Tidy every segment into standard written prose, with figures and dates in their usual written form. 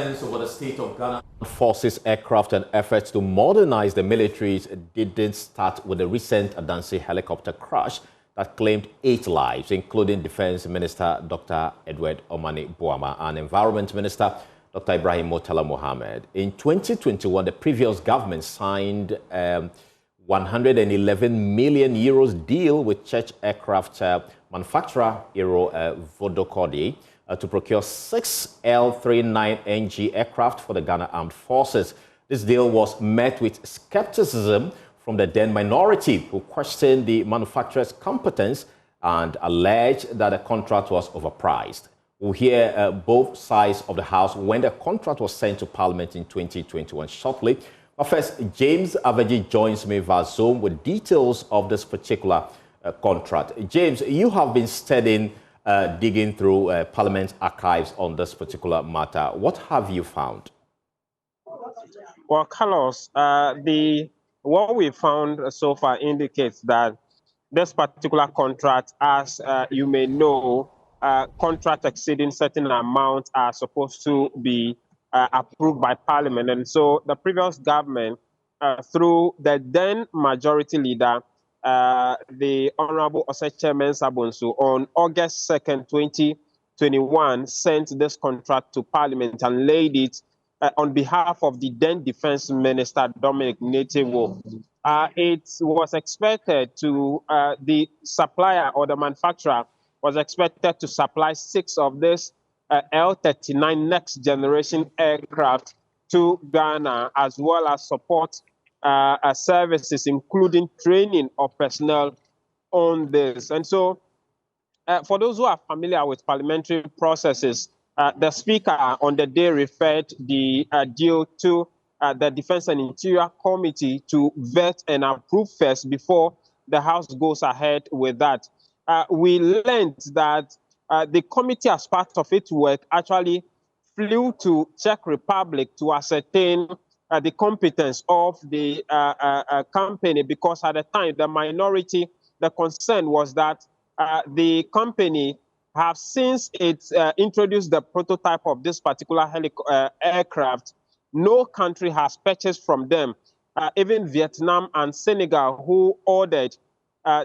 Concerns over the state of Ghana forces aircraft and efforts to modernize the militaries didn't start with the recent Adansi helicopter crash that claimed 8 lives, including Defense Minister Dr. Edward Omani Boama and Environment Minister Dr. Ibrahim Murtala Mohammed. In 2021, the previous government signed a 111 million euros deal with Czech aircraft manufacturer Aero Vodokody to procure 6 L-39NG aircraft for the Ghana Armed Forces. This deal was met with skepticism from the then minority, who questioned the manufacturer's competence and alleged that the contract was overpriced. We'll hear both sides of the House when the contract was sent to Parliament in 2021 shortly. But first, James Aveji joins me via Zoom with details of this particular contract. James, you have been studying, digging through Parliament archives on this particular matter. What have you found? Well, Carlos, what we found so far indicates that this particular contract, as you may know, contract exceeding certain amounts are supposed to be approved by Parliament. And so the previous government, through the then majority leader, the Honorable Osechemen Sabonsu, on August 2nd, 2021, sent this contract to Parliament and laid it on behalf of the then Defense Minister, Dominic Ntim. It was expected to, the supplier or the manufacturer was expected to supply 6 of this L-39 next generation aircraft to Ghana, as well as support services, including training of personnel on this. And so, for those who are familiar with parliamentary processes, the Speaker on the day referred the deal to the Defense and Interior Committee to vet and approve first before the House goes ahead with that. We learned that the committee, as part of its work, actually flew to Czech Republic to ascertain the competence of the company, because at the time, the minority, the concern was that the company have since it's introduced the prototype of this particular aircraft, no country has purchased from them, even Vietnam and Senegal, who ordered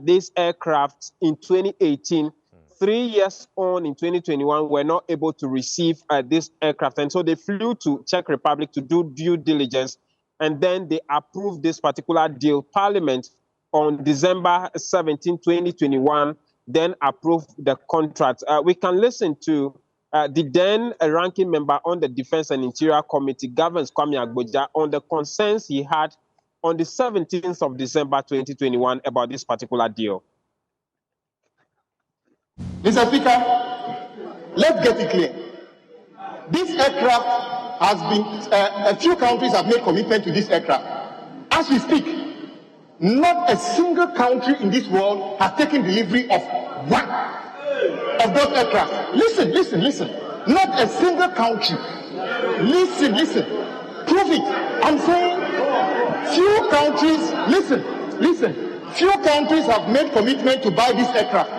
this aircraft in 2018. 3 years on in 2021, were not able to receive this aircraft. And so they flew to Czech Republic to do due diligence. And then they approved this particular deal. Parliament on December 17, 2021, then approved the contract. We can listen to the then ranking member on the Defense and Interior Committee, Governs Kwame Agboja, on the concerns he had on the 17th of December 2021 about this particular deal. Mr. Speaker, let's get it clear. This aircraft has been, a few countries have made commitment to this aircraft. As we speak, not a single country in this world has taken delivery of one of those aircraft. Listen, listen, listen. Not a single country. Listen, listen. Prove it. I'm saying few countries, listen. Few countries have made commitment to buy this aircraft.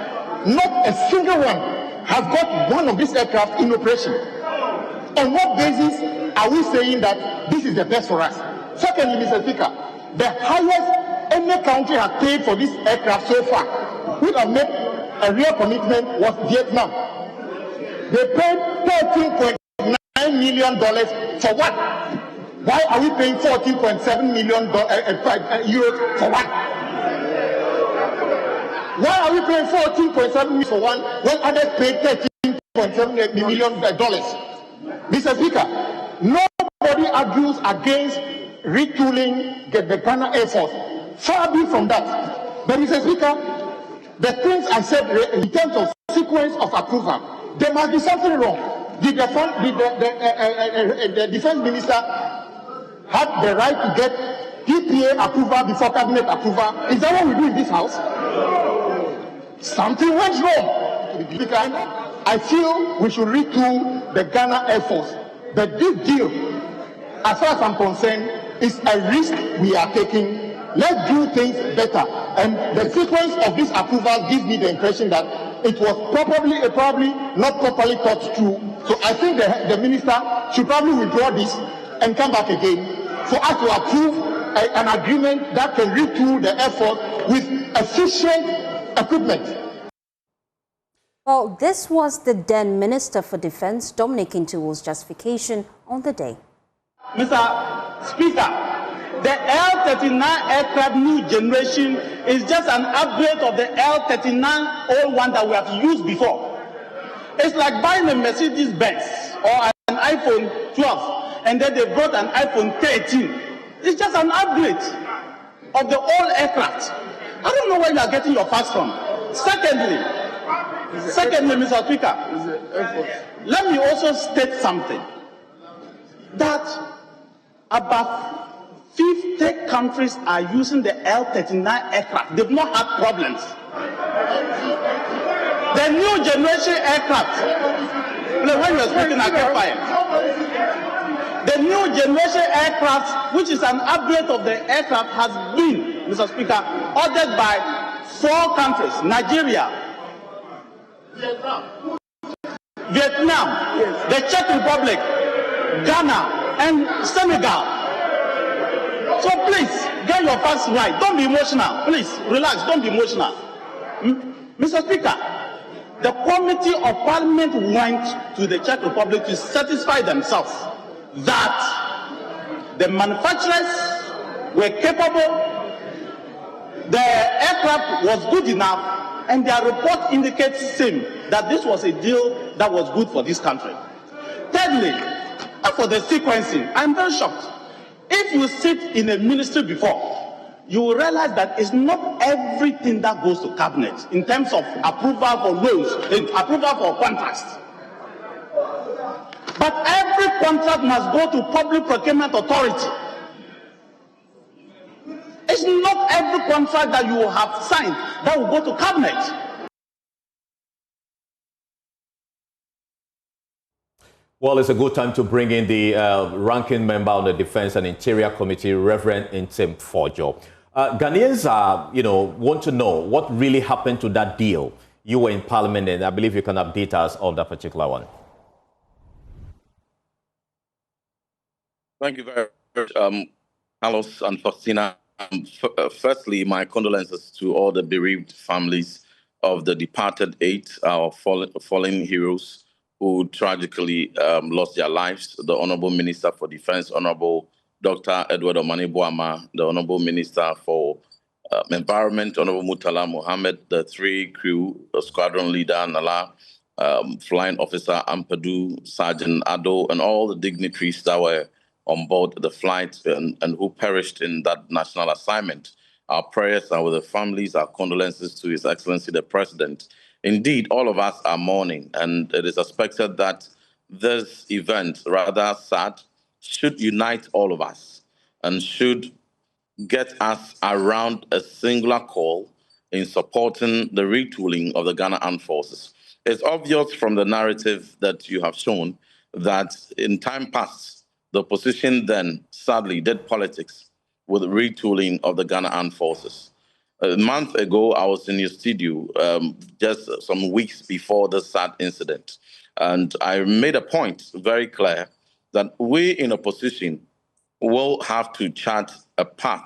Not a single one has got one of these aircraft in operation. On what basis are we saying that this is the best for us? Secondly, Mr. Speaker, the highest any country has paid for this aircraft so far, which have made a real commitment, was Vietnam. They paid $13.9 million for what? Why are we paying $14.7 million euros for one? Why are we paying $14.7 million for one when others paid $13.7 million? Mr. Speaker, nobody argues against retooling the Ghana Air Force. Far be from that. But Mr. Speaker, the things I said in terms of sequence of approval, there must be something wrong. The defense minister had the right to get PPA approval before cabinet approval. Is that what we do in this house? Something went wrong. I feel we should retool the Ghana Air Force. But this deal, as far as I'm concerned, is a risk we are taking. Let's do things better. And the sequence of this approval gives me the impression that it was probably not properly thought through. So I think the minister should probably withdraw this and come back again for us to approve an agreement that can retool the effort with efficient equipment. Well, this was the then Minister for Defense, Dominic Ntim's justification on the day. Mr. Speaker, the L-39 aircraft new generation is just an upgrade of the L-39 old one that we have used before. It's like buying a Mercedes-Benz or an iPhone 12, and then they brought an iPhone 13. It's just an upgrade of the old aircraft. I don't know where you are getting your facts from. Secondly, Mr. Speaker, let me also state something. That about 50 countries are using the L-39 aircraft. They've not had problems. The new generation aircraft, when you are speaking, I get fired. The new generation aircraft, which is an upgrade of the aircraft, has been, Mr. Speaker, ordered by 4 countries: Nigeria, Vietnam, the Czech Republic, Ghana, and Senegal. So please, get your facts right. Don't be emotional. Please, relax. Don't be emotional. Mr. Speaker, the Committee of Parliament went to the Czech Republic to satisfy themselves that the manufacturers were capable, the aircraft was good enough, and their report indicates same that this was a deal that was good for this country. Thirdly, for the sequencing, I'm very shocked. If you sit in a ministry before, you will realize that it's not everything that goes to cabinet in terms of approval for loans, approval for contracts. But every contract must go to Public Procurement Authority. It's not every contract that you have signed that will go to cabinet. Well, it's a good time to bring in the ranking member on the Defense and Interior Committee, Reverend Ntim Fordjour. Ghanaians want to know what really happened to that deal. You were in Parliament, and I believe you can update us on that particular one. Thank you very much, Carlos and Faustina. Firstly, my condolences to all the bereaved families of the departed 8 fallen heroes who tragically lost their lives. The Honorable Minister for Defense, Honorable Dr. Edward Omani-Boama, the Honorable Minister for Environment, Honorable Murtala Mohammed, the 3 crew, Squadron Leader Nala, Flying Officer Ampadu, Sergeant Ado, and all the dignitaries that were on board the flight and who perished in that national assignment. Our prayers are with the families, our condolences to His Excellency the President. Indeed, all of us are mourning, and it is expected that this event, rather sad, should unite all of us and should get us around a singular call in supporting the retooling of the Ghana Armed Forces. It's obvious from the narrative that you have shown that in time past, the opposition then sadly did politics with the retooling of the Ghana Armed Forces. A month ago, I was in your studio just some weeks before the sad incident, and I made a point very clear that we in opposition will have to chart a path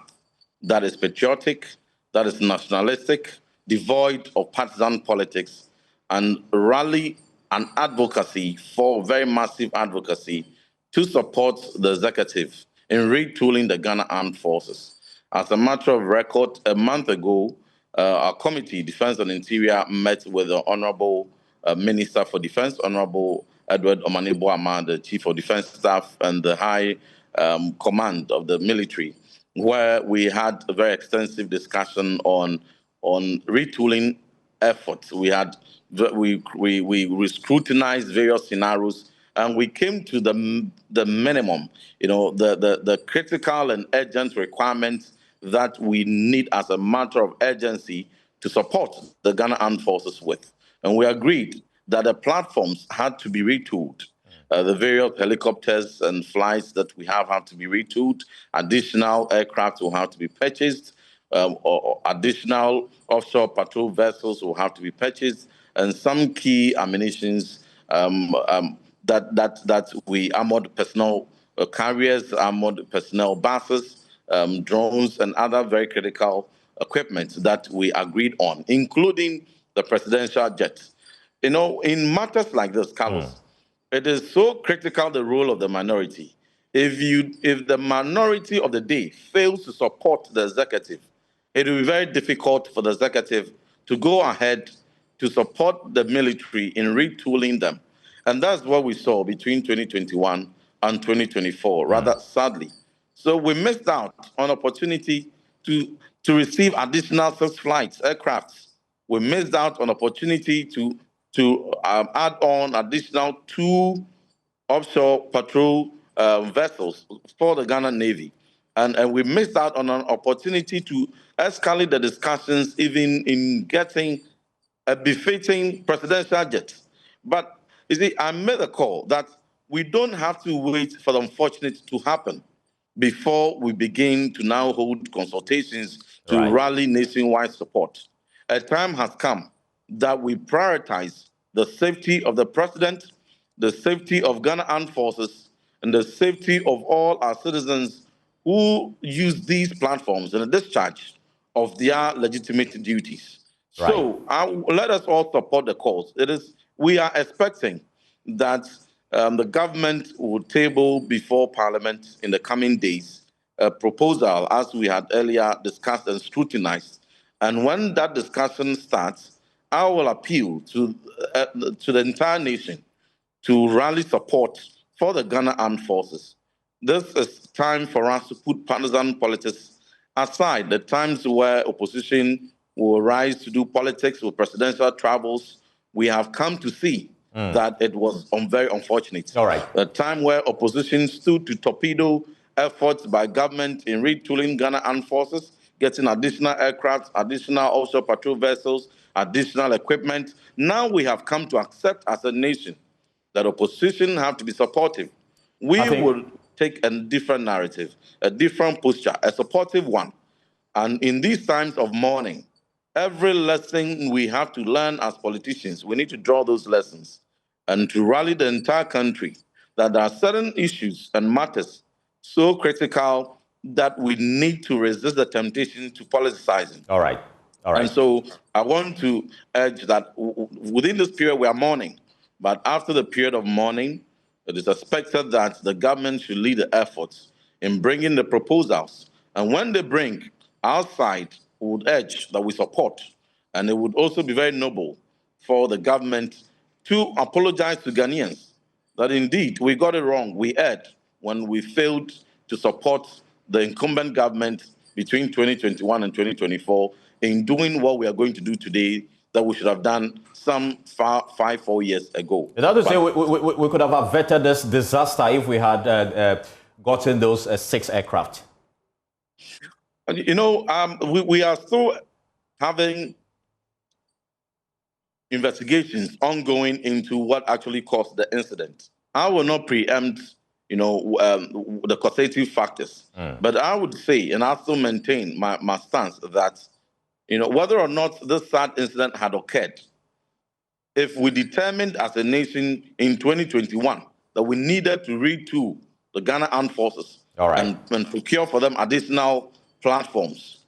that is patriotic, that is nationalistic, devoid of partisan politics, and rally an advocacy for very massive advocacy to support the executive in retooling the Ghana Armed Forces. As a matter of record, a month ago, our committee, Defense and Interior, met with the Honorable Minister for Defense, Honorable Edward Omani-Boama, the Chief of Defense Staff, and the High Command of the military, where we had a very extensive discussion on retooling efforts. We scrutinized various scenarios, and we came to the minimum, the critical and urgent requirements that we need as a matter of urgency to support the Ghana Armed Forces with. And we agreed that the platforms had to be retooled. The various helicopters and flights that we have to be retooled. Additional aircraft will have to be purchased, or additional offshore patrol vessels will have to be purchased, and some key ammunitions that we armored personnel carriers, armored personnel buses, drones, and other very critical equipment that we agreed on, including the presidential jet. You know, in matters like this, Carlos, it is so critical, the role of the minority. If the minority of the day fails to support the executive, it will be very difficult for the executive to go ahead to support the military in retooling them. And that's what we saw between 2021 and 2024, rather sadly. So we missed out on opportunity to receive additional 6 flights, aircrafts. We missed out on opportunity to add on additional 2 offshore patrol vessels for the Ghana Navy. And we missed out on an opportunity to escalate the discussions even in getting a befitting presidential jet. But you see, I made a call that we don't have to wait for the unfortunate to happen before we begin to now hold consultations to rally nationwide support. A time has come that we prioritize the safety of the president, the safety of Ghana Armed Forces, and the safety of all our citizens who use these platforms in the discharge of their legitimate duties. So let us all support the cause. We are expecting that the government will table before Parliament in the coming days a proposal, as we had earlier discussed and scrutinized. And when that discussion starts, I will appeal to the entire nation to rally support for the Ghana Armed Forces. This is time for us to put partisan politics aside, the times where opposition will rise to do politics with presidential travels. We have come to see that it was very unfortunate. A time where opposition stood to torpedo efforts by government in retooling Ghana Armed Forces, getting additional aircraft, additional offshore patrol vessels, additional equipment. Now we have come to accept as a nation that opposition have to be supportive. We will take a different narrative, a different posture, a supportive one. And in these times of mourning, every lesson we have to learn as politicians, we need to draw those lessons and to rally the entire country that there are certain issues and matters so critical that we need to resist the temptation to politicizing. All right. And so I want to urge that within this period we are mourning, but after the period of mourning, it is expected that the government should lead the efforts in bringing the proposals. And when they bring, our side would urge that we support. And it would also be very noble for the government to apologize to Ghanaians that indeed we got it wrong. We erred when we failed to support the incumbent government between 2021 and 2024 in doing what we are going to do today that we should have done some 4 years ago. Is that to say we could have averted this disaster if we had gotten those 6 aircraft? You know, we are still having investigations ongoing into what actually caused the incident. I will not preempt, the causative factors, but I would say, and I still maintain my stance that, whether or not this sad incident had occurred, if we determined as a nation in 2021 that we needed to retool the Ghana Armed Forces and procure for them additional platforms,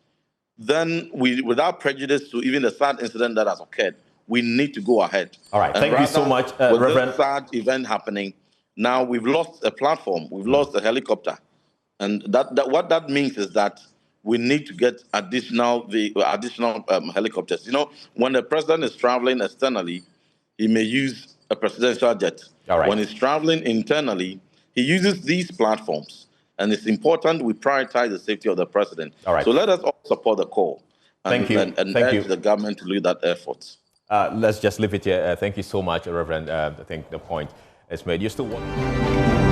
then without prejudice to even the sad incident that has occurred, we need to go ahead. All right, thank you so much, with Reverend. this sad event happening, now we've lost a platform, we've lost a helicopter, and what that means is that we need to get additional helicopters. When the president is traveling externally, he may use a presidential jet. When he's traveling internally, he uses these platforms. And it's important we prioritize the safety of the president. So let us all support the call. And urge the government to lead that effort. Let's just leave it here. Thank you so much, Reverend. I think the point is made. You still want...